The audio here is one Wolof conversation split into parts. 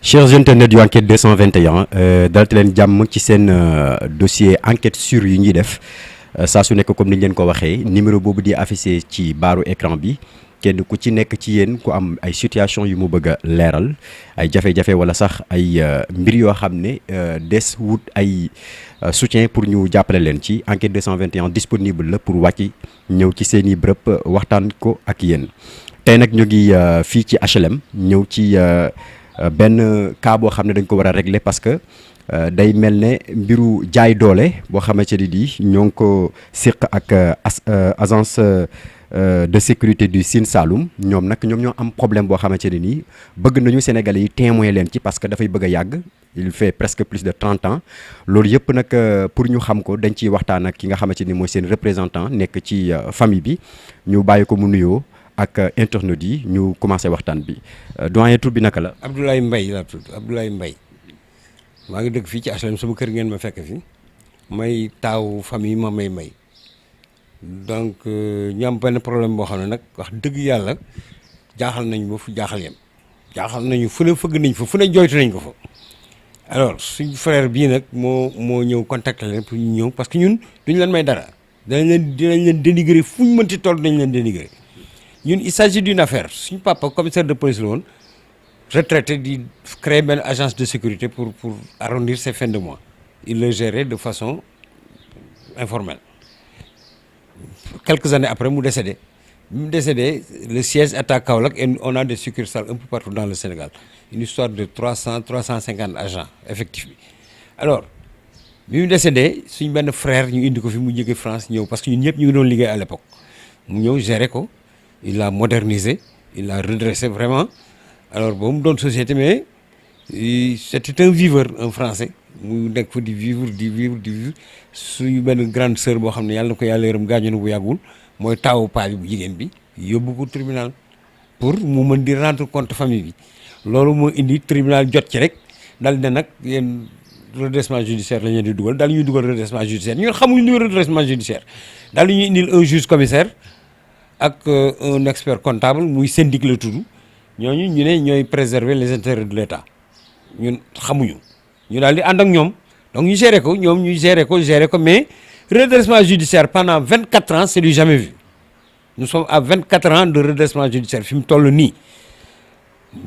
Chers internautes yu enquête 221 dalate leen jàmm ci seen dossier enquête sur yu ñuy def saa su nekk comme ni ñu leen ko waxee numéro boobu di affiché ci baaru écran bi kenn ku ci nekk ci yéen ku am ay situation yu mu bëgg a leeral ay jafe-jafe wala sax ay mbir yoo xam ne des wut ay soutien pour ñu jàppale leen ci enquête 221 disponible la pour wàcc ñëw ci seen i bërëb waxtaan ko ak yéen tey nag ñu ngi fii ci HLM ñëw ci. benn cas boo xam ne dañ ko war a régler parce que day mel ne mbiru jaay doole boo xamante ni di ñoo ngi ko séq ak agence de sécurité du Sine Saloum ñoom ñoo am problème boo xamante ne nii bëgg nañu Sénégalais yi témoin leen ci parce que dafay bëgg a yàgg il fait presque plus de 30 ans loolu yëpp nag pour ñu xam ko dañ ciy waxtaan ak ki nga xamante ni mooy seen représentant nekk ci famille bi ñu bàyyi ko mu nuyoo. ak internautes yi ñu commencé waxtaan bi doyen tur bi naka la. Abdoulaye Mbaye laa tudd Abdoulaye Mbaye maa ngi dëkk fii ci HLM sama kër ngeen ma fekk fi may taawu famille ma may donc ñu am benn problème boo xam ne nag wax dëgg yàlla jaaxal nañ ba fu jaaxal yem jaaxal nañu fu ne fëgg nañ fa fu ne joytu nañ ko fa alors suñ frère bii nag moo ñëw contacter leen pour ñu ñëw parce que ñun duñu leen may dara dinañ leen dénigrer fu ñu mënti toll dañ leen dénigrer. ñun il s'agit d'une affaire suñu papa commissaire de police la woon retraité di créer benn agence de sécurité pour arrondir ses fins de mois il le gérait de façon informelle quelques années après mu décédé le siège est à Kaolack et on a des succursales un peu partout dans le Sénégal une histoire de 350 agents effectifs bi alors bi mu décédé suñu benn frère ñu indi ko fi mu jóge France ñëw parce que ñun ñëpp ñu ngi doon liggéey à l'époque mu ñëw gérer ko il l'a modernisé il l'a redressé vraiment alors ba mu doon société mais c'était un viveur un français mu nekk fa di vivre suñu benn grande sœur boo xam ne yàlla na ko yàlla yërëm gaañu na bu yàggul mooy taawu paa bi bu jigéen bi yóbbu ko tribunal pour mu mën di rendre compte famille bi loolu moo indi tribunal jot ci rek dal ne nag yéen redressement judiciaire la ñu di dugal daal ñuy dugal redressement judiciaire ñun xamuñu lu redressement judiciaire daal ñuy indil un juge commissaire ak un expert comptable muy syndic la tudd ñooñu ñu ne ñooy préserver les intérêts de l'État ñun xamuñu ñu daal di ànd ak ñoom donc ñu gérer ko ñoom ñu gérer ko mais redressement judiciaire pendant 24 ans c'est du jamais vu nous sommes à 24 ans de redressement judiciaire fi mu toll nii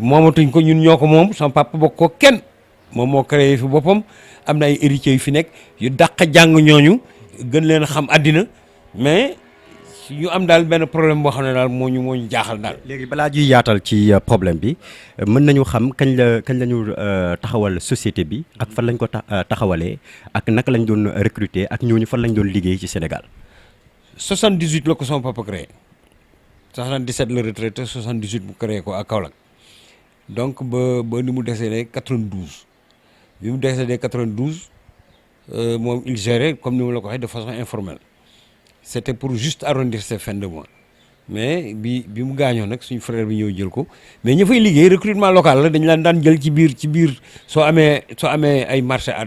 moomatuñ ko ñun ñoo ko moom sama papa bokk ko kenn moom moo créé fi boppam am na ay héritiers yu fi nekk yu dàq jàng ñooñu gën leen xam àddina mais ñu am daal benn problème boo xam ne daal moo ñu jaaxal daal. léegi balaa ñuy yaatal ci problème bi mën nañu xam kañ la ñu taxawal société bi ak fan lañ ko taxawalee ak naka lañ doon recruter ak ñooñu fan lañ doon liggéey ci Sénégal. 78 la ko sama papa créé 77 la retraité 78 mu créé ko à Kaolack donc ba ni mu décédé 92 bi mu décédé 92 moom il gérait comme ni ma la ko waxee de façon informelle. C'était pour juste arrondir ses fins de mois mais bi mu gaañoo nag suñu frère bi ñëw jël ko mais ña fay liggéey recrutement local la dañ laan daan jël ci biir soo amee ay marché à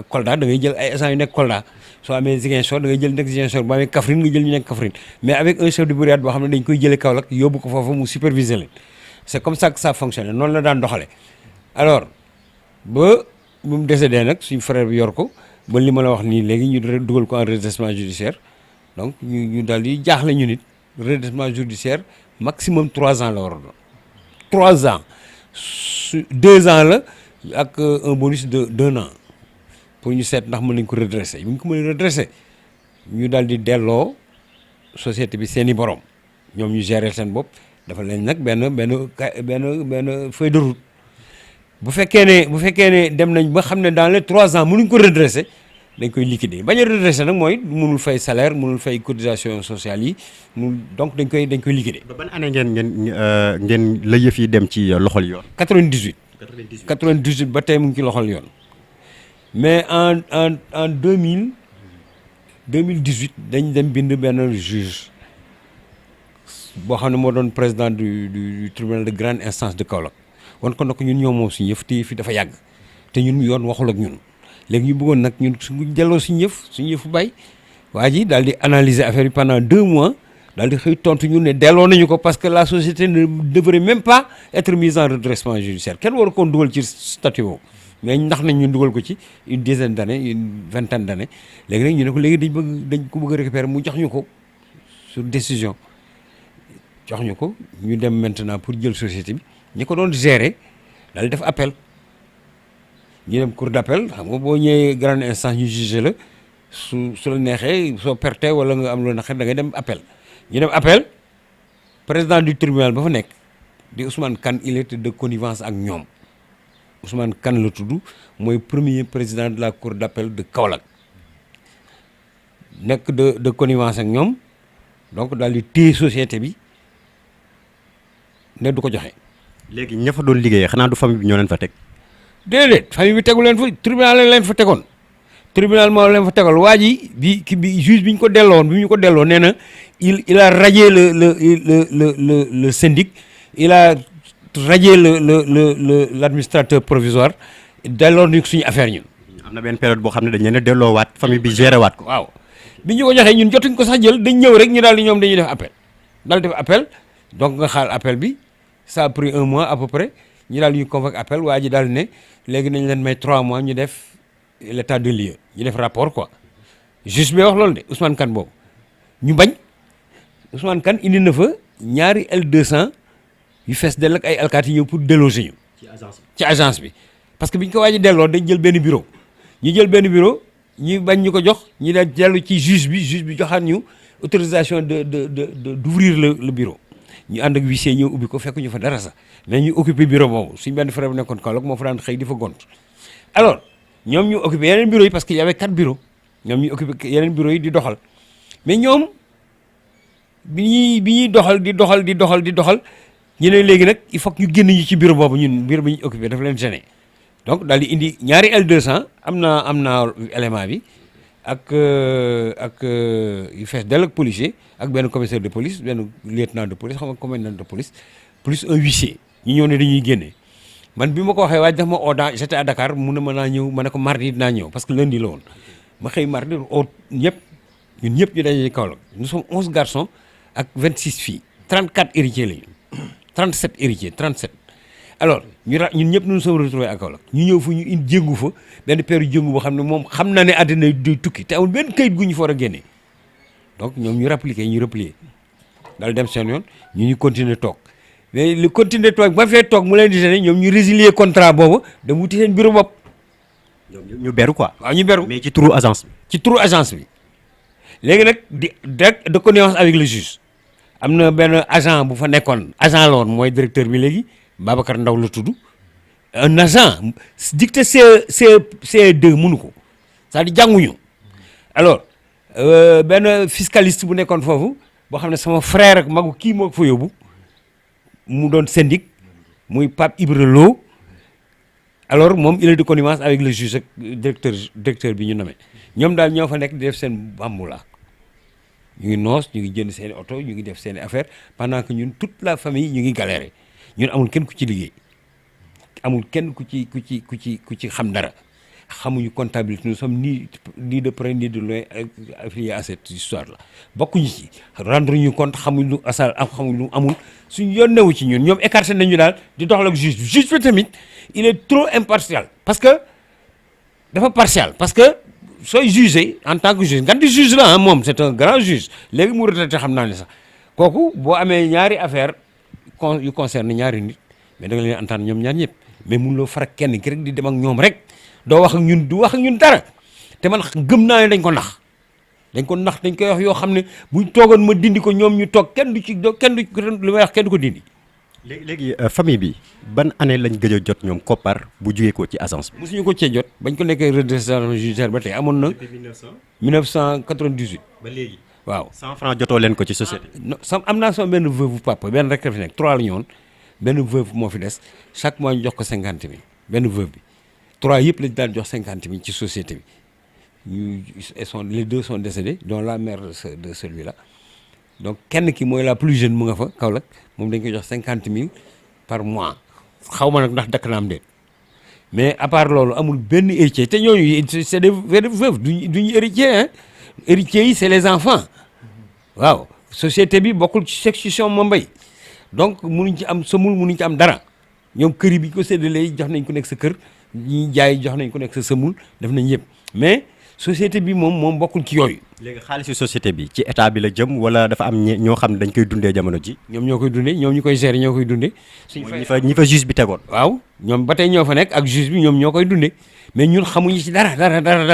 Kolda da ngay jël ay agents yu nekk Kolda soo amee Ziguinchor da ngay jël nekk Ziguinchor boo amee Kaffrine nga jël ñu nekk Kaffrine mais avec un chef de brigade boo xam ne dañ koy jëlee Kaolack yóbbu ko foofu mu superviser leen c'est comme ça que ça fonctionne noonu la daan doxale alors ba bu mu décédé nag suñu frère bi yor ko ba li ma la wax nii léegi ñu dugal ko en redressement judiciaire donc ñu daal di jaaxle ñu nit redressement judiciaire maximum 3 ans la war a doon 3 ans 2 ans la ak un bonus de 1 an pour ñu seet ndax mën nañ ko redresser bu ñu ko mën a redresser ñu daal di delloo société bi seen i borom ñoom ñu gérer seen bopp dafa leen nag benn feuille de route bu fekkee ne dem nañ ba xam ne dans les 3 ans mënuñ ko redresser dañ koy liquider bañ a redresser nag mooy mënul fay salaire mënul fay cotisation sociale yi donc dañ koy liquider. ba ban année ngeen la yëf yi dem ci loxol yoon. 98 ba tey mu ngi ci loxol yoon mais en 2018 dañ dem bind benn juge boo xam ne moo doon président du tribunal de grande instance de Kaolack wan ko nag ñun ñoo moom suñu yëf te fi dafa yàgg te ñun yoon waxul ak ñun léegi ñu bëggoon nag ñun suñu delloo suñu yëfu bay waa ji daal di analyser affaire bi pendant 2 mois daal di xëy tontu ñu ne delloo nañu ko parce que la société ne devrait même pas être mise en redressement judiciaire kenn waru ko dugal ci statut boobu mais ndax nañ ñu dugal ko ci une dizaine d'années une vingtaine d'années léegi nag ñu ne ko léegi dañ ko bëgg a récupérer mu jox ñu ko sur décision jox ñu ko ñu dem maintenant pour jël société bi ñi ko doon gérer daal def appel ñu dem cour d'appel xam nga boo ñëwee grande instance ñu jugé la su la neexee soo perte wala nga am lu naqar da ngay dem appel ñu dem appel président du tribunal ba fa nekk di Ousmane Kane il était de connivence ak ñoom Ousmane Kane la tudd mooy premier président de la cour d'appel de Kaolack nekk de connivence ak ñoom donc daal di téye société bi ne du ko joxe. léegi ña fa doon liggéeyee xanaa du famille bi ñoo leen fa teg. déedéet famille bi tegu leen fa tribunal lañ leen fa tegoon tribunal moo leen fa tegoon waa ji bi juge bi ñu ko delloo woon bi ñu ko delloo nee na il a radié le syndic il a radié l'administrateur provisoire delloo ñu suñu affaire ñun. am na benn période boo xam ne dañ leen a delloowaat famille bi géré waat ko. waaw bi ñu ko joxee ñun jotuñ ko sax jël dañ ñëw rek ñu daal di ñoom dañuy def appel daal def appel donc nga xaar appel bi ça a pris 1 mois à peu près ñu daal di ñu convoqué appel waa ji daal ne léegi nañ leen may 3 mois ñu def l'état de lieu ñu def rapport quoi juge bi wax loolu de Ousmane Kane boobu ñu bañ Ousmane Kane indi na fa ñaari L200 yu fees dell ak ay alkaati ñëw pour déloger ñu. ci agence bi parce que bi ñu ko waaj a delloo dañ jël benn bureau ñu jël benn bureau ñu bañ ñu ko jox ñu daal dellu ci juge bi joxaat ñu autorisation d'ouvrir le bureau ñu ànd ak huissier ñëw ubbi ko fekk ñu fa dara sax mais ñu occupé bureau boobu suñ benn frère bu nekkoon Kaolack moo fa daan xëy di fa gont alors ñoom ñu occupé yeneen bureau yi parce que y avait 4 bureaux ñoom ñu occupé yeneen bureau yi di doxal mais ñoom bi ñuy doxal ñu ne léegi nag il faut que ñu génn ñu ci bureau boobu ñun bureau bi ñu occupé dafa leen gêné donc daal di indi ñaari L200 am naa élément bi ak yu fees dell ak policier ak benn commissaire de police benn lieutenant de police xam nga commandant de police plus un huissier ñu ñëw ne dañuy génne man bi ma ko waxee waaye daf ma oo j'étais à Dakar mu ne ma naa ñëw ma ne ko mardi dinaa ñëw parce que lundi la woon ma xëy mardi oo ñun ñëpp ñu daje Kaolack nous sommes 11 garçons ak 26 filles 34 héritiers lañu 37 héritiers 37 alors ñun ñëpp nous sommes retrouvés à Kaolack ñu ñëw fa ñu indi jéngu fa benn peeru jéngu boo xam ne moom xam na ne àddina day tukki te amul benn kayit gu ñu fa war a génnee donc ñoom ñu replier daal dem seen yoon ñu continuer toog mais lu continuer toog ba fee toog mu leen di gêner ñoom ñu résilier contrat boobu dem wuti seen bureau bopp. ñu beru quoi. waaw ñu beru mais ci turu agence bi. ci turu agence bi léegi nag de connivence avec le juge am na benn agent bu fa nekkoon agent la woon mooy directeur bi léegi Babacar Ndaw la tudd un agent dicté CE2 mënu ko c'est-à-dire jànguñu alors benn fiscaliste bu nekkoon foofu boo xam ne sama frère ak magu kii moo ko fa yóbbu mu doon syndic muy Pape Ibra Lo alors moom il est de connivence avec le juge ak directeur bi ñu nommé ñoom daal ñoo fa nekk di def seen bambula ñu ngi noos ñu ngi jënd seen oto ñu ngi def seen affaire pendant que ñun toute la famille ñu ngi galéré ñun amul kenn ku ci liggéey amul kenn ku ci xam dara xamuñu comptabilité nous sommes ni de près ni de loin affiliés à cette histoire là bokkuñu ci rendre ñu compte xamuñ lu asal xamuñ lu amul suñu yoon newu ci ñun ñoom écarté nañu daal di doxal ak juge bi juge bi tamit il est trop impartial parce que dafa partial parce que sooy jugé en tant que juge nga di juge la moom c'est un grand juge léegi mu retraité xam naa ne sax kooku boo amee ñaari affaire yu concerne ñaari nit mais da nga leen entendre ñoom ñaar ñëpp mais mun loo farak kenn ki rek di dem ak ñoom rek doo wax ak ñun du wax ak ñun dara te man gëm naa ne dañ ko nax dañ koy wax yoo xam ne buñ toogoon ma dindi ko ñoom ñu toog kenn du li may wax kenn du ko dindi. léegi famille bi ban année lañ gëj a jot ñoom koppar bu jugee ko ci agence bi. mosuñu ko cee jot bañ ko nekkee redressement judiciaire ba tey amoon na. depuis 1998. ba léegi. waaw 100 francs jotoo leen ko ci société. am naa sama benn veuve papa benn rek fi nekk 3 la ñu woon benn veuve moo fi des chaque mois ñu jox ko 50 000 benn veuve bi 3 yëpp lañ daan jox 50 000 ci société bi les 2 sont décédés dont la mère de celui-là donc kenn ki mooy la plus jeune mu nga fa Kaolack moom dañ koy jox 50 000 par mois xaw ma nag ndax dakk na am déet mais à part loolu amul benn héritier te ñooñu c'est des veuves duñu héritier hein héritiers yi c'est les enfants waaw société bi bokkul ci succession ma mbay donc munuñ ci am sëmul munuñ ci am dara ñoom kër yi bi ñu ko séddalee jox nañ ku nekk sa kër ñi jaay jox nañ ku nekk sa sëmul def nañ yëpp mais société bi moom bokkul ci yooyu. léegi xaalisu société bi ci état bi la jëm wala dafa am ñoo xam ne dañ koy dundee jamono ji. ñoom ñoo koy dundee ñoom ñu koy gérer ñoo koy dundee. ñi fa juge bi tegoon. waaw ñoom ba tey ñoo fa nekk ak juge bi ñoom ñoo koy dundee mais ñun xamuñu ci dara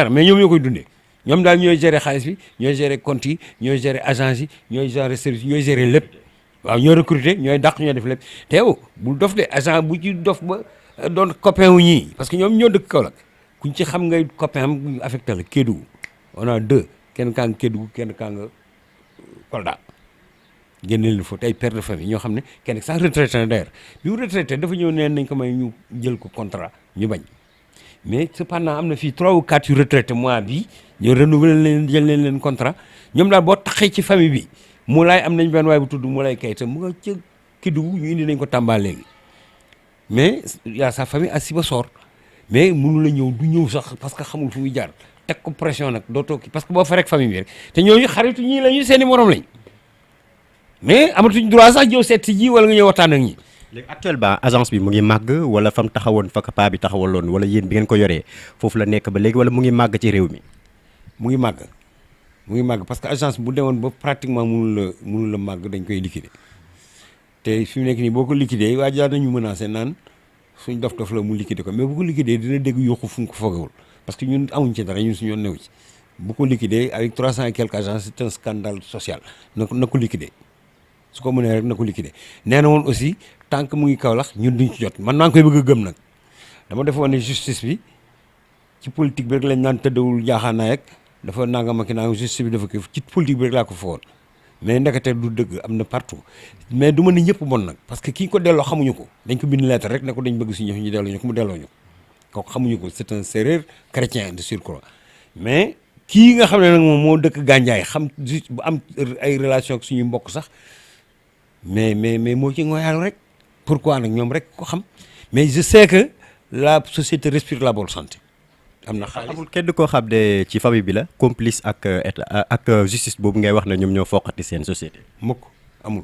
mais ñoom ñoo koy dundee ñoom daal ñooy gérer xaalis bi ñooy gérer compte yi ñooy gérer agence yi ñooy gérer service ñooy gérer lépp waaw ñooy recruter ñooy dàq ñooy def lépp te yow bul dof de agent bu ci dof ba doon copain wu ñii parce que ñoom ñoo dëkk Kaolack kuñ ci xam ngay copain am affecté la Kédougou on a deux kenn kaa nga Kédougou kenn kaa nga Kolda génne leen fa tey père de famille ñoo xam ne kenn sax retraité na d'ailleurs bi mu retraité dafa ñëw neen nañ ko may ñu jël ko contrat ñu bañ mais cependant am na fii 3 ou 4 yu retraité mois bi ñu renouveler leen jël leen contrat ñoom daal boo taxee ci famille bi Moulay am nañ benn waay bu tudd Moulay Keita mu nga ca Kédougou ñu indi nañ ko Tamba léegi mais y a sa famille à Sibassor mais mënu la ñëw du ñëw sax parce que xamul fu muy jaar teg ko pression nag dootoo kii parce que boo fa rek famille bi rek te ñooñu xaritu ñii la ñu seeni morom lañ mais amatuñ droit sax ñëw seet si ji wala nga ñëw waxtaan ak ñi. léegi actuellement agence bi mu ngi màgg wala fam taxawoon fa paa bi taxawaloon wala yéen bi ngeen ko yoree foofu la nekk ba léegi wala mu ngi màgg ci réew mi. mu ngi màgg parce que agence bu demoon ba pratiquement mënul la màgg dañ koy liquider te fi mu nekk nii boo ko liquider waa jaa nañu menacé naan suñ dof la mu liquider ko mais bu ko liquider dina dégg yokku fu mu ko foogewul parce que ñun amuñ ci dara ñun suñu yoon new ci bu ko liquider avec 300 et quelques agences c'est un scandale social na ko liquider su ko mënee rek na ko liquider nee na woon aussi tant que mu ngi Kaolack ñun duñ ci jot man maa ngi koy bëgg a gëm nag dama defoon ne justice bi ci politique bi rek lañ naan tëddawul jaaxaanaay ak dafa nangam ak nangam justice bi dafa kii ci politique bi rek laa ko fa woon mais ndekete du dëgg am na partout mais du ma ni ñëpp bon nag parce que kii ko delloo xamuñu ko dañ ko bind lettre rek ne ko dañ bëgg si ñëf ñu delloo ñu ko mu delloo ñu kooku xamuñu ko c'est un sérère chrétien de surcroît mais kii nga xam ne nag moom moo dëkk Gandiaye xam juste bu am ay relation ak suñu mbokk sax mais moo ci ngoyaalu rek pourquoi nag ñoom rek ko xam mais je sais que la société respire la bonne santé am na xaalis amul kenn koo xam ne ci famille bi la complice ak état ak justice boobu ngay wax ne ñoom ñoo foqati seen société. mukk amul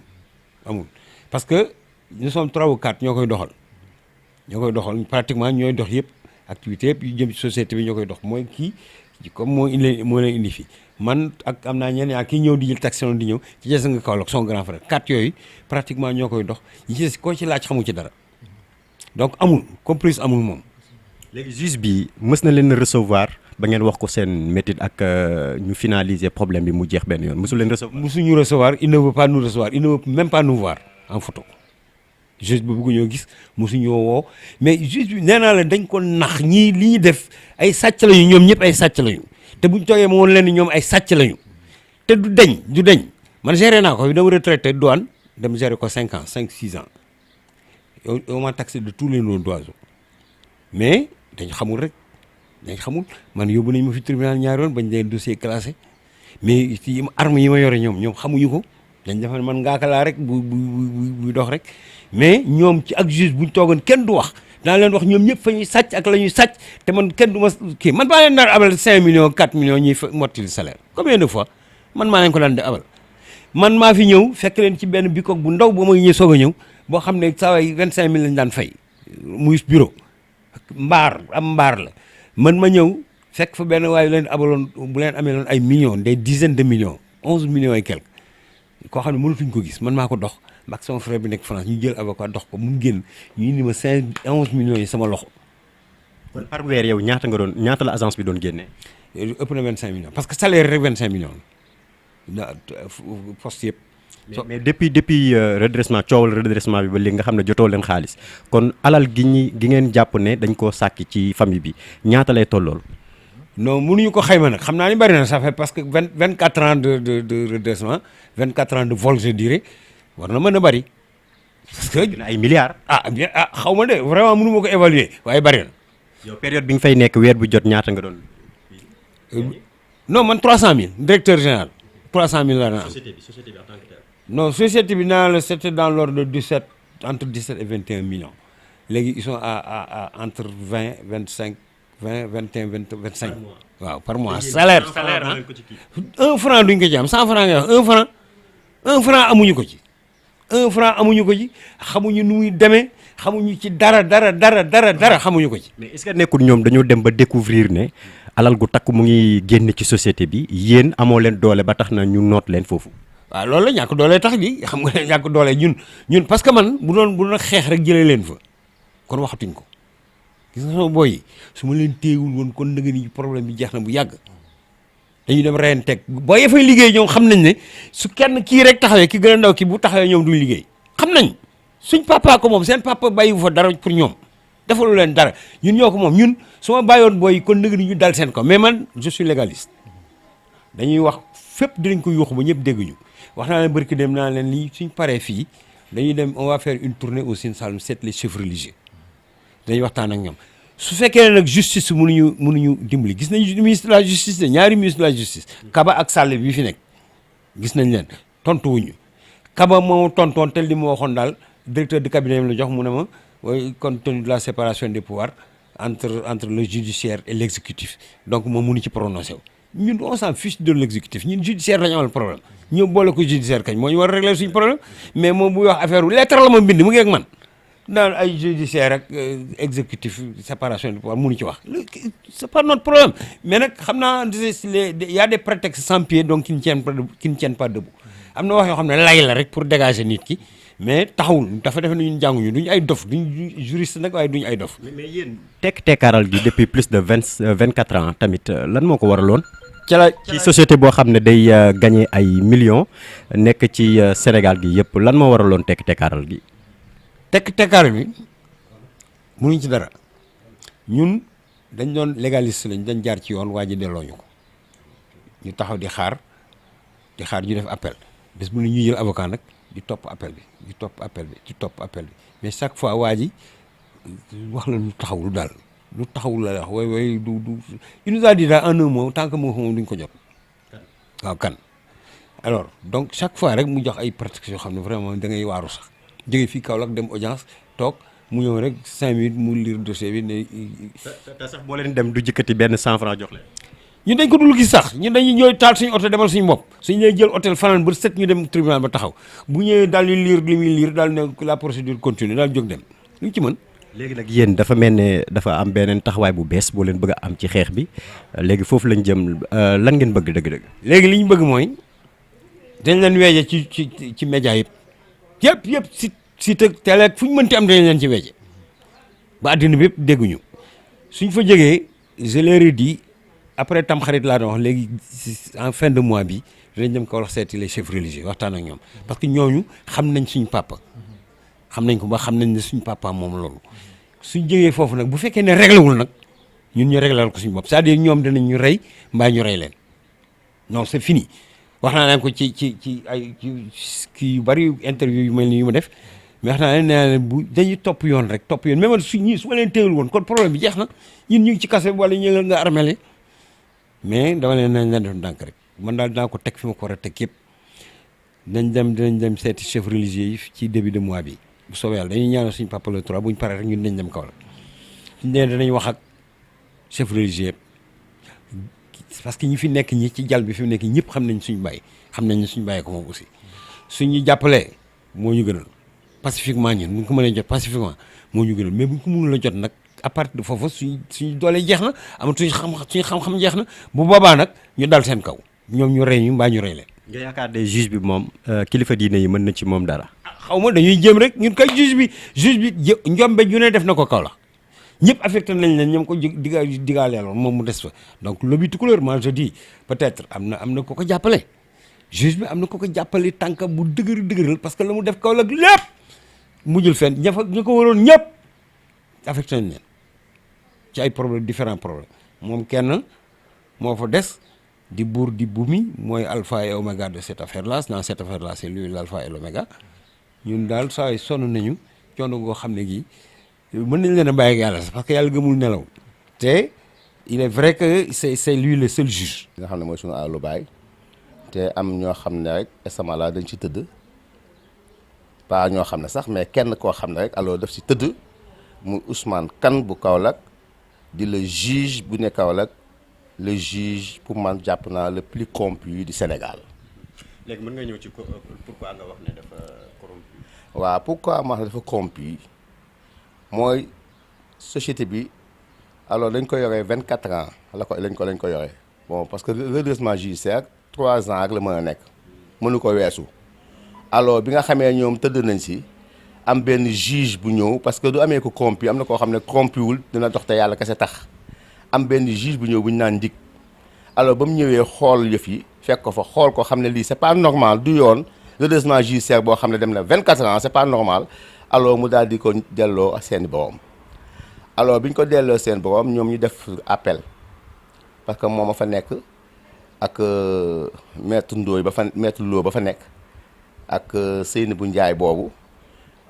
parce que nous sommes 3 ou 4 ñoo koy doxal pratiquement ñooy dox yëpp activité yëpp yu jëm ci société bi ñoo koy dox mooy kii comme moo leen indi fii man ak am naa ñenn kii ñëw di jël taxi di ñëw ci des nga Kaolack son grand frère 4 yooyu pratiquement ñoo koy dox ñi ci des koo ci laaj xamu ci dara donc amul complice amul moom. léegi juge bi mës na leen recevoir ba ngeen wax ko seen méthode ak ñu finaliser problème bi mu jeex benn yoon mësu leen recevoir. mësuñu recevoir il ne veut pas nous recevoir il ne veut même pas nous voir en photo juge bi bëgg ñoo gis mësuñoo woo mais juge bi nee naa la dañ ko nax ñii li ñu def ay sàcc lañu ñoom ñëpp ay sàcc lañu te buñ toogee moo leen ñoom ay sàcc lañu te du deñ man géré naa ko dama retraité douane dem géré ko 5 ans 6 ans on m'a taxé de tous les noms d'oiseaux mais dañ xamul man yóbbu nañ ma fi tribunal ñaari yoon bañ dee dossier classé mais ci arme yi ma yore ñoom xamuñu ko dañ defa man ngaaka laa rek bu dox rek mais ñoom ci ak juge buñ toogoon kenn du wax dana leen wax ñoom ñëpp fa ñuy sàcc ak la ñuy sàcc te man kenn du ma kii man maa leen daan abal 5 millions 4 millions ñuy mottili salaire combien de fois man maa leen ko daan di abal man maa fi ñëw fekk leen ci benn bikoog bu ndaw ba ma ñëw soog a ñëw boo xam ne saa waay 25 000 lañ daan fay muy bureau mbaar la man ma ñëw fekk fa benn waaye leen abaloon bu leen amee loon ay millions des dizaines de millions 11 millions et quelques koo xam ne mënatuñ ko gis man maa ko dox ak sama frère bi nekk France ñu jël avocat dox ko mu génn ñu indi ma 11 millions yi sama loxo. kon par weer yow ñaata la agence bi doon génnee. ëpp na 25 millions parce que salaire rek 25 millions la poste yëpp. mais depuis redressement coowal redressement bi ba léegi nga xam ne jotoo leen xaalis kon alal gi ngeen jàpp ne dañ koo sàkki ci famille bi ñaata lay tollool. non mënuñu ko xayma nag xam naa ni bari na ça fait parce que 24 ans de redressement 24 ans de vol je dirais war na mën a bari. parce que dina ay milliards. bien xaw ma de vraiment mënu ma ko évaluer waaye bari na. yow période bi nga fay nekk weer bu jot ñaata nga doon. non man 300000 directeur général 300000 la naan. société bi en tant que tel. non société bi naa la c'était dans l'ordre de entre 17 et 21 millions léegi ils sont à entre 20 25 20 21 20 25 waaw par mois salaire ah 1 franc duñ ko ci am 100 franc nga wax 1 franc 1 franc amuñu ko ci 1 franc amuñu ko ci xamuñu nu muy demee xamuñu ci dara xamuñu ko ci. mais est-ce que nekkul ñoom dañoo dem ba découvrir ne alal gu takk mu ngi génn ci société bi yéen amoo leen doole ba tax na ñu noot leen foofu. waaw loolu la ñàkk doole tax di xam nga ñàkk doole ñun parce que man bu doon xeex rek jëlee leen fa kon waxatuñ ko gis nga sama boy yi su ma leen téewul woon kon dëgg ni problème bi jeex na bu yàgg dañuy dem reyanteeg booy ya fay liggéey ñoom xam nañ ne su kenn kii rek taxawee ki gën a ndaw ki bu taxawee ñoom duñ liggéey xam nañ suñ papa ko moom seen papa bàyyiwu fa dara pour ñoom defalu leen dara ñun ñoo ko moom ñun su ma bàyyoon booy yi kon dëgg ni ñu dal seen ko mais man je suis légaliste dañuy wax fépp dinañ ko yuuxu ba ñëpp dégguñu wax naa leen barki dem naa leen lii suñ paree fii dañuy dem on va faire une tournée au Sine Saloum seet les chefs religieux dañuy waxtaan ak ñoom su fekkee ne nag justice mënuñu dimbali gis nañu ministre de la justice de ñaari ministre de la justice Kaba ak Sall bi fi nekk gis nañ leen tontu wuñu Kaba moo tontoon te li ma waxoon daal directeur de cabinet la jox mu ne ma compte tenu de la séparation des pouvoirs entre le judiciaire et l'exécutif donc moom mënu ci prononcé wu ñun on s'en fiche de l'exécutif ñun judiciaire lañu amal problème ñëw boole ko judiciaire kañ moo ñu war a régler suñu problème mais moom buy wax affaire lettre la ma bind mu ngi ak man naan ay judiciaire ak exécutif séparation du pouvoir mënu ci wax c'est pas notre problème mais nag xam naa il y a des prétextes sans pied donc qui ne tiennent pas debout am na wax yoo xam ne lay la rek pour dégager nit ki mais taxawul dafa defe ne ñun jànguñu duñu ay dof duñu juriste nag waaye duñu ay dof. mais yéen tekkaaral gi depuis plus de 24 ans tamit lan moo ko waraloon. ci société boo xam ne day gagné ay millions nekk ci Sénégal gi yëpp lan moo waraloon tekkaaral gi. tekkaaral bi mënuñ ci dara ñun dañ doon légaliste lañ dañ jaar ci yoon waa ji delloo ñu ko ñu taxaw di xaar ñu def appel bés bu ne ñuy jël avocat nag di topp appel bi mais chaque fois waa ji wax la lu taxawul la wax way du il nous a dit daal en un mot tant que moom duñ ko jot waaw kan alors donc chaque fois rek mu jox ay prétextes yoo xam ne vraiment da ngay waaru sax jógee fii Kaolack dem audience toog mu ñëw rek 5 minutes mu lire dossier bi ne. te sax boo leen dem du jëkkati benn 100 francs jox leen. ñun dañ ko dul gis sax ñun dañuy ñooy taal suñu oto demal suñu bopp suñu lay jël hôtel fanaan ba set ñu dem tribunal ba taxaw bu ñëwee daal di lire li muy lire daal ne la procédure continue daal jóg dem lu ñu ci mën. léegi nag yéen dafa mel ne dafa am beneen taxawaay bu bees boo leen bëgg a am ci xeex bi léegi foofu lañ jëm lan ngeen bëgg dëgg-dëgg. léegi li ñu bëgg mooy dañ leen weeje ci média yëpp si télé fu ñu mënti am dañ leen ci weeje ba àddina bi yëpp dégguñu suñ fa jógee je leur ai dit après Tamxarit laa doon wax léegi en fin de mois bi dinañ dem ko wax seeti les chefs religieux waxtaan ak ñoom parce que ñooñu xam nañ suñu papa xam nañ ko ba xam nañ ne suñu papa moom loolu suñ jógee foofu nag bu fekkee ne réglé wul nag ñun ñu réglé ko suñu bopp c'est-à-dire ñoom dinañ ñu rey mbaa ñu rey leen non c'est fini wax naa leen ko ci ay kii yu bari interview yu mel ni yu ma def mais wax naa leen nee leen bu dañuy topp yoon rek topp yoon mais man su ma leen téewul woon kon problème bi jeex na ñun ñu ngi ci kase wala ñu nga armele mais dama leen nañ leen def ndànk rek man daal dinaa ko teg fi ma ko war a teg yëpp dinañ dem seeti chef religieux yi ci début de mois bi bu soobee yàlla dañuy ñaanal suñu papa le 3 bu ñu paree rek ñun dañ dem Kaolack suñu nee danañ wax ak chef religieux yëpp parce que ñi fi nekk ñi ci jàll bi fi mu nekk ñëpp xam nañ suñu bàyyi xam nañ ne suñu bàyyi ko moom aussi suñu jàppalee moo ñu gënal pacifiquement ñun bu ñu ko mënee jot pacifiquement moo ñu gënal mais bu ñu ko mënul a jot nag à partir de foofu suñu doole jeex na amatuñu suñu xam-xam jeex na bu boobaa nag ñu dal seen kaw ñoom ñu rey ñu mbaa ñu rey leen. nga yaakaar ne juge bi moom kilifa diine yi mën na ci moom dara. xaw ma dañuy jéem rek ñun kay juge bi njombe ju ne def na ko Kaolack ñëpp affecté nañ leen ñoom ko digaleeloon moom mu des fa donc lobby tukulóor moi je dis peut-être am na ko jàppale juge bi am na ko jàppale tànk bu dëgëral parce que la mu def Kaolack lépp mujjul fenn ña ko waroon ñëpp affecté nañ leen ci ay problème différents problèmes moom kenn moo fa des di buur di bumi mooy alpha et oméga de cette affaire là dans cette affaire là c'est lui l'alpha et l'oméga ñun daal saa yu sonn nañu coono goo xam ne gii mën nañ leen a bàyyi ak yàlla sax parce que yàlla gëmul nelaw te il est vrai que c'est lui le seul juge. nga xam ne mooy suñu àllu baay te am ñoo xam ne rek estamala la dañ ci tëdd pas ñoo xam ne sax mais kenn koo xam ne rek alors daf ci tëdd mu Ousmane Kane bu Kaolack di le juge bu ne Kaolack le juge pour man jàpp naa le plus corrompu du Sénégal. léegi mën nga ñëw ci pourquoi nga wax ne dafa corrompu. waaw pourquoi ma wax ne dafa corrompu mooy société bi alors dañ ko yoree 24 ans lañ ko yoree bon parce que redressement judiciaire 3 ans ak la mën a nekk mënu ko weesu. alors bi nga xamee ñoom tëdd nañ si am benn juge bu ñëw parce que du amee ko corrompu am na koo xam ne corrompuwul dina dox te yàlla kese tax am benn juge bu ñëw bu ñu naan ndig alors ba mu ñëwee xool yëf yi fekk ko fa xool ko xam ne lii c'est pas normal du yoon redressement judiciaire boo xam ne dem na 24 ans c'est pas normal alors mu daal di ko delloo ak seen borom. alors bi ñu ko delloo seen borom ñoom ñu def appel parce que moom a fa nekk ak maître Ndoye maître Lo ba fa nekk ak Seynabou Ndiaye boobu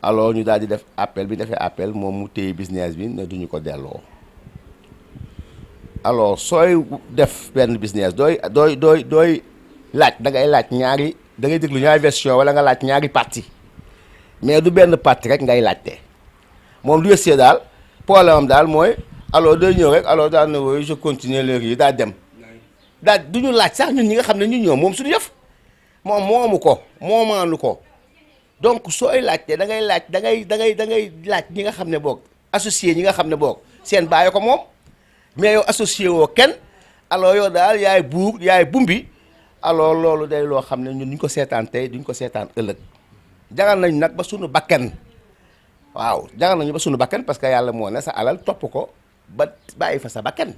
alors ñu daal di def appel bi defee appel moom mu téye business bi ne duñu ko delloo. alors sooy def benn business dooy laaj da ngay laaj da ngay déglu ñaari version wala nga laaj ñaari parti mais du benn parti rek ngay laajte moom lu yësee daal problème am daal mooy alors day ñëw rek alors daal na woy je continue léegi daa dem daal du ñu laaj sax ñun ñi nga xam ne ñun ñoom moom suñu yëf moom moomu ko moomaanu ko donc sooy laajte da ngay laaj ñi nga xam ne boog associé ñi nga xam ne boog seen bàyyi ko moom mais yow associé woo kenn alors yow daal yaay buur yaay bumbi alors loolu day loo xam ne ñun duñ ko seetaan tey duñ ko seetaan ëllëg jaral nañu nag ba suñu bakken waaw jaral nañu ba suñu bakken parce que yàlla moo ne sa alal topp ko ba bàyyi fa sa bakken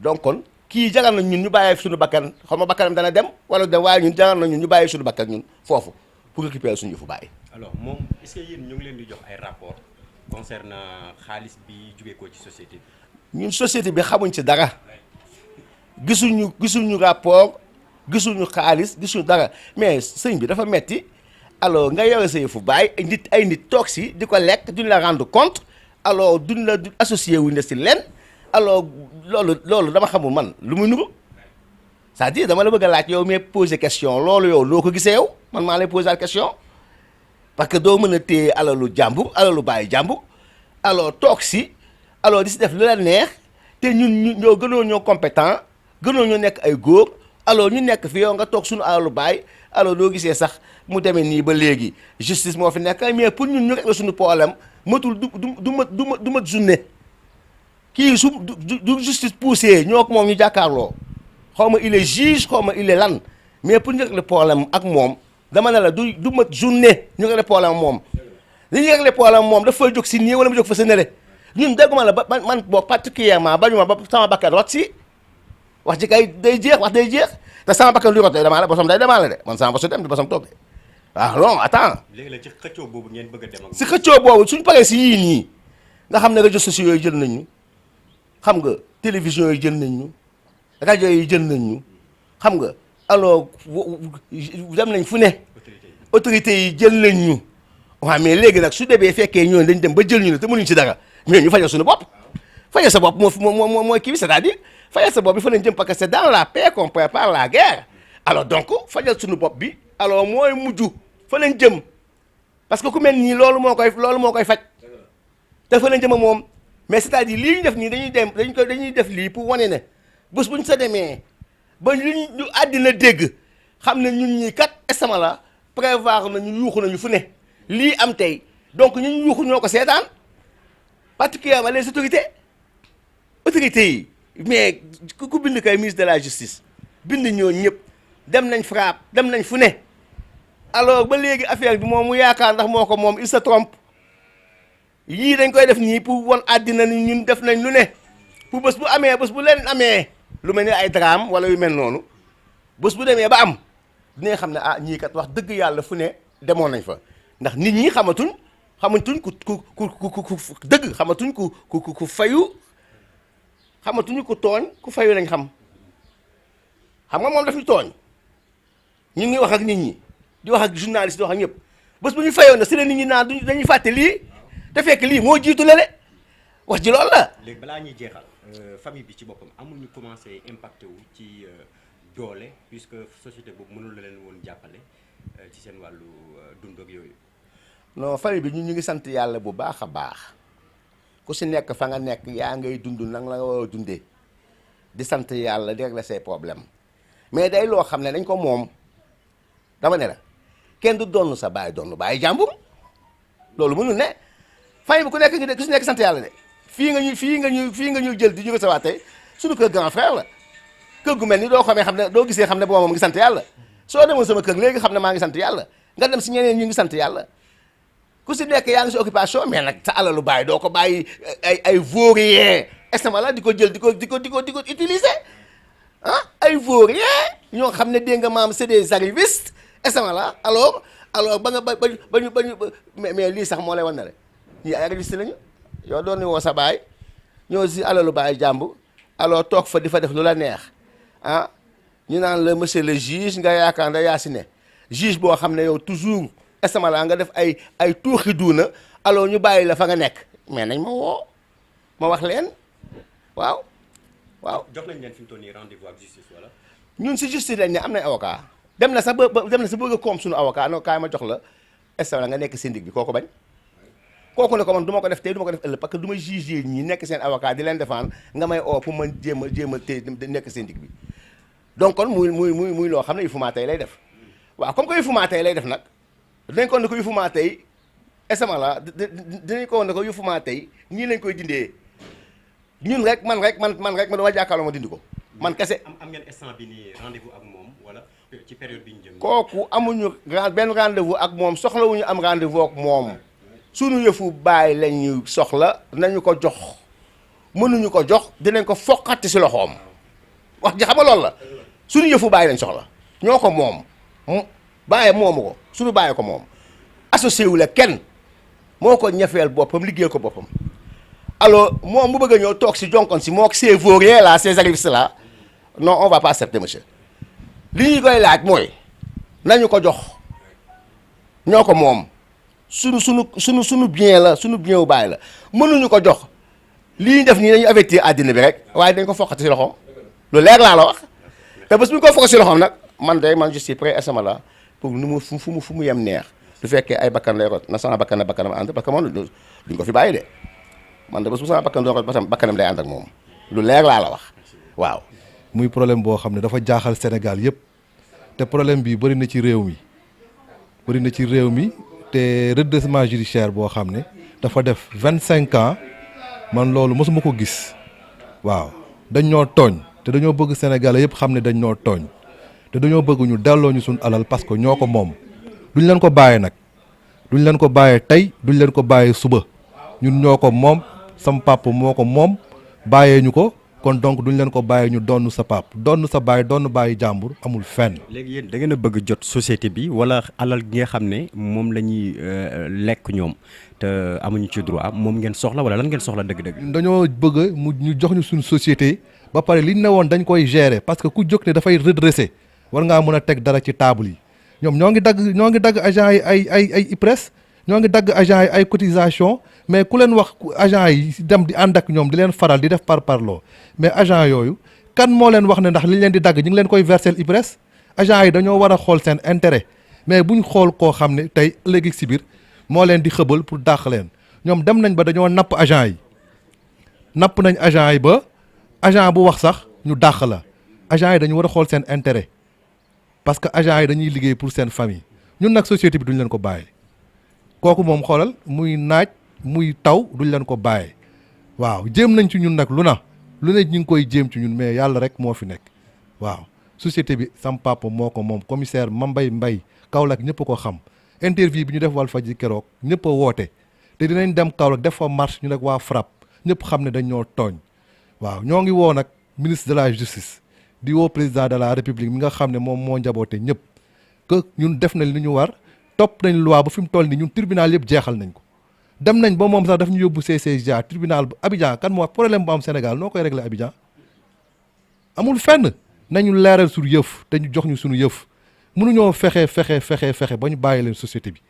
donc kon kii jaral nañ ñun ñu bàyyi suñu bakkan xaw ma bakkanam dana dem wala dem waaye ñun jaral nañ ñun ñu bàyyi suñu bakkan ñun foofu pour récupérer suñu yëfu bàyyi. alors moom est-ce que yéen ñu ngi leen di jox ay rapport concernant xaalis bi jugee ko ci société bi. ñun société bi xamuñ ci dara gisuñu rapport gisuñu xaalis gisuñu dara mais sëñ bi dafa metti alors nga yore sa yëfu bàyyi ay nit toog si di ko lekk duñ la rendre compte alors duñ la associé wuñ la si leen alors loolu dama xamul man lu muy nuru c'est-à-dire dama la bëgg a laaj yow mais poser question loolu yow loo ko gisee yow man maa lay poser question parce que doo mën a téye alalu jàmbur alalu bàyyi jàmbur alors toog si alors di si def lu la neex te ñun ñoo gënoon ñoo compétent gënoon ñoo nekk ay góor alors ñu nekk fi yow nga toog suñu alalu bàyyi alors doo gisee sax mu demee nii ba léegi justice moo fi nekk mais pour ñun ñu régler suñu problème matul du mat journée kii su du justice poussé ñoo ko moom ñu jàkkaarloo xaw ma il est juge xaw ma il est lan mais pour ñu régler problème ak moom dama ne la du mat journée ñu régler problème moom li ñu régler problème moom dafa jóg si nii wala mu jóg fa sa nele ñun dégguma la ba man boo particulièrement bañuma ba sama bakkan rot si wax ji kay day jeex te sama bakkan lu rot day demaale bosam day demaale de man sama bosu dem di bosam toog de waaw non attends. léegi la ci xëccoo boobu ngeen bëgg a dem ak si xëccoo boobu suñ paree si yii nii nga xam ne réseaux sociaux yooyu jël nañu xam nga télévision yi jël nañu rajo yi jël nañu xam nga alors dem nañ fu ne autorités yi jël nañu waaw mais léegi nag su demee fekkee ñooñu dañ dem ba jël ñu ne te mënuñ ci dara mais ñu fajal suñu bopp fajal sa bopp mooy kii bi c'est-à-dire fajal sa bopp bi fa lañ jëm parce que c'est dans la paix qu'on prépare la guerre alors donc fajal suñu bopp bi alors mooy mujj fa lañ jëm parce que ku mel nii loolu moo koy faj te fa lañ jëm moom mais c'est-à-dire lii ñu def nii dañuy def lii pour wane ne bés bu ñu sa demee ba ñu àddina dégg xam ne ñun ñii kat estama la prévoir nañu yuuxu nañu fu ne lii am tey donc ñu yuuxu ñoo ko seetaan particulièrement les autorités yi mais ku bind kay ministre de la justice bind ñoo ñëpp dem nañ frappe dem nañ fu ne alors ba léegi affaire bi moom mu yaakaar ndax moo ko moom il se trompe yii dañ koy def nii pour won àddina ni ñun def nañ lu ne pour bés bu leen amee lu mel ni ay drame wala yu mel noonu bés bu demee ba am dinañ xam ne ñii kat wax dëgg yàlla fu ne demoon nañ fa ndax nit ñi xamatuñ ku dëgg xamatuñ ku fayu xamatuñu ku tooñ ku fayu lañ xam nga moom daf ñu tooñ ñu ngi wax ak nit ñi di wax ak journaliste di wax ak ñëpp bés bu ñu fayoon na si la nit ñi naan dañuy fàtte lii te fekk lii moo jiitu la de wax ji loolu la. léegi balaa ñuy jeexal famille bi ci boppam amul ñu commencé impacté wu ci doole puisque société boobu mënul la leen woon jàppale ci seen wàllu dund ak yooyu. non famille bi ñu ngi sant yàlla bu baax a baax ku si nekk fa nga nekk yaa ngay dund nang la nga war a dundee di sant yàlla di régler say problème mais day loo xam ne dañ ko moom dama ne la kenn du donn sa baay donn bàyyi jàmbur loolu mënul ne fay bi ku nekk ku si nekk sant yàlla de fii nga ñuy jël di ñu recevoir tey suñu kër grand frère la kër gu mel ni doo xamee xam ne doo gisee xam ne boobu moom ngi sant yàlla soo demoon sama kër léegi xam ne maa ngi sant yàlla nga dem si ñeneen ñu ngi sant yàlla ku si nekk yaa ngi si occupation mais nag sa alalu bàyyi doo ko bàyyi ay vaurien estement la di ko jël di ko utiliser ah ay vaurien ñoo xam ne dégg nga maam c'est des arrivistes estement la alors ba nga ba ñu mais lii sax moo lay wan ne rek ñii ay arrivistes lañu yow doon ni woo sa baay ñoo si alalu bàyyi jàmb alors toog fa di fa def lu la neex ah ñu naan la monsieur le juge nga yaakaar ne yaa si ne juge boo xam ne yow toujours estement la nga def ay tuuxi duuna alors ñu bàyyi la fa nga nekk mais nañ ma woo ma wax leen waaw. jox nañ leen fi mu toll nii rendez-vous ak justice wala. ñun si justice lañ ne am nañ avocat dem na sax ba bëgg a koom suñu avocat non kaay ma jox la estement la nga nekk syndic bi kooku bañ. kooku ne ko man du ma ko def tey du ma ko def ëllëg parce que du ma juger ñi nekk seen avocat di leen défendre nga may oo pour man jéem a tey nekk syndic bi donc kon muy loo xam ne Ifuma tey lay def waaw comme que Ifuma tey lay def nag dinañ ko ne ko Ifuma tey estement la dinañ ko ne ko Ifuma tey ñii lañ koy dindee ñun rek man rek ma dama jàkkaarloo ma dindi ko man kese. am ngeen instant bi nii rendez-vous ak moom wala ci période bi ñu jëm. kooku amuñu benn rendez-vous ak moom soxlawuñu am rendez-vous ak moom. suñu yëfu bàyyi lañ ñu soxla nañu ko jox mënuñu ko jox dinañ ko foqati si loxoom wax ji xam nga loolu la suñu yëfu bàyyi lañ soxla ñoo ko moom bàyyi moomu ko suñu bàyyi ko moom associé wu la kenn moo ko ñefeel boppam liggéey ko boppam alors moom mu bëgg a ñëw toog si jonkon si moo ko ces vauriens là ces arrivistes là non on va pas accepter monsieur li ñu koy laaj mooy nañu ko jox ñoo ko moom sunu bien la sunu bien wu bàyyi la mënuñu ko jox lii ñu def nii dañu avertir àddina bi rek waaye dañ ko foqati si loxoom lu leer laa la wax te bés bu ñu ko foqati si loxoom nag man je suis prêt esama la pour nu mu fu mu yem neex du fekkee ay bakkan lay rot na sama bakkanam ànd parce que moom duñ ko fi bàyyi de man de bés bu sama bakkan doon rot bakkanam day ànd ak moom lu leer laa la wax waaw. muy problème boo xam ne dafa jaaxal Sénégal yëpp te problème bi bëri na ci réew mi. te redressement judiciaire boo xam ne dafa def 25 ans man loolu mosuma ko gis waaw dañ ñoo tooñ te dañoo bëgg Sénégalais yëpp xam ne dañ ñoo tooñ te dañoo bëgg ñu delloo ñu suñu alal parce que ñoo ko moom duñ leen ko bàyyee nag duñ leen ko bàyyee tey duñ leen ko bàyyee suba ñun ñoo ko moom sam papa moo ko moom bàyyee ñu ko kon donc duñ leen ko bàyyi ñu donn sa pap donn sa baay donn bàyyi jàmbur amul fenn. léegi yéen da ngeen a bëgg jot société bi wala alal gi nga xam ne moom la ñuy lekk ñoom te amuñu ci droit moom ngeen soxla wala lan ngeen soxla dëgg-dëgg. dañoo bëgg ñu jox ñu suñu société ba pare liñ ne woon dañ koy gérer parce que ku jóg ne dafay redresser war ngaa mën a teg dara ci table yi ñoom ñoo ngi dagg agent yi ay IPRES ñoo ngi dagg agent yi ay cotisation mais ku leen wax agent yi dem di ànd ak ñoom di leen faral di def parloo mais agent yooyu kan moo leen wax ne ndax liñ leen di dagg ñu ngi leen koy verser IPRES agent yi dañoo war a xool seen intérêt mais buñ xool koo xam ne tey léegi si biir moo leen di xëbal pour dàq leen ñoom dem nañ ba dañoo napp agent yi napp nañ agent yi ba agent bu wax sax ñu dàq la agent yi dañu war a xool seen intérêt parce que agent yi dañuy liggéey pour seen famille ñun nag société bi duñ leen ko bàyyi kooku moom xoolal muy naaj muy taw duñ leen ko bàyyi waaw jéem nañ ci ñun nag lu ne ñu ngi koy jéem ci ñun mais yàlla rek moo fi nekk waaw société bi sam papa moo ko moom commissaire Mambay Mbay Kaolack ñëpp ko xam interview bi ñu def Walfadjri keroog ñëpp a woote te dinañ dem Kaolack def fa marche ñu nekk waa FRAPP ñëpp xam ne dañ ñoo tooñ waaw ñoo ngi woo nag ministre de la justice di woo président de la république mi nga xam ne moom moo njaboote ñëpp que ñun def nañ li ñu war topp nañ loi ba fi mu toll nii ñun tribunal yëpp jeexal nañ ko dem nañ ba moom sax daf ñu yóbbu CCJ tribunal bu Abidjan kan moo problème bu am Sénégal noo koy régler Abidjan amul fenn nañu leeral suñu yëf te ñu jox ñu suñu yëf mënuñoo fexe ba ñu bàyyi leen société bi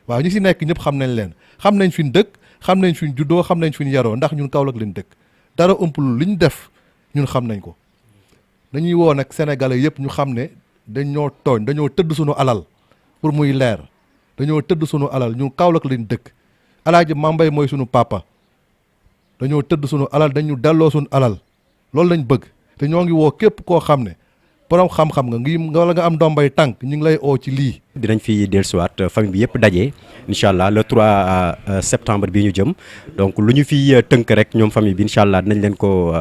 waaw ñi si nekk ñëpp xam nañ leen xam nañ fi ñu dëkk xam nañ fi ñu juddoo xam nañ fi ñu yaroo ndax ñun Kaolack leen dëkk dara ëmpul li ñu def ñun xam nañ ko dañuy woo nag sénégalais yëpp ñu xam ne dañoo tooñ dañoo tëdd suñu alal pour muy leer dañoo tëdd suñu alal ñun Kaolack leen dëkk Alaaji Mambay mooy suñu papa dañoo tëdd sunu alal dañu delloo sunu alal loolu lañ bëgg te ñoo ngi woo képp koo xam ne borom xam-xam nga wala nga am ndombay tànk ñu ngi lay oo ci lii. dinañ fi dellusiwaat famille bi yëpp daje incha allah le 3 septembre bi ñu jëm donc lu ñu fi tënk rek ñoom famille bi incha allah dinañ leen ko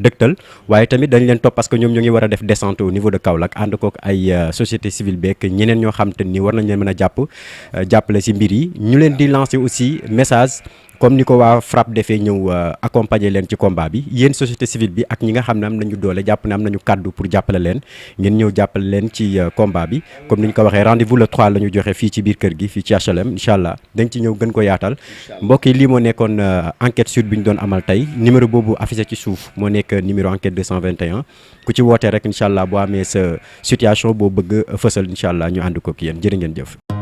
dëgtal waaye tamit dañ leen topp parce que ñoom ñu ngi war a def descente au niveau de Kaolack ànd kook ay société civile beeg ñeneen ñoo xam te ni war nañ leen mën a jàppale si mbir yi ñu leen di lancer aussi message. comme ni ko waa FRAPP defee ñëw accompagner leen ci combat bi yéen société civile bi ak ñi nga xam ne am nañu doole jàpp ne am nañu kàddu pour jàppale leen ngeen ñëw jàppale leen ci combat bi comme ni ñu ko waxee rendez-vous le 3 la ñu joxe fii ci biir kër gi fii ci HLM incha allah dañ ci ñëw gën ko yaatal mbokk yi lii moo nekkoon enquête sud bi ñu doon amal tey numéro boobu affiché ci suuf moo nekk numéro enquête 221 ku ci wootee rek incha allah boo amee sa situation boo bëgg fësal incha allah ñu ànd ko ak yéen jërë ngeen jëf.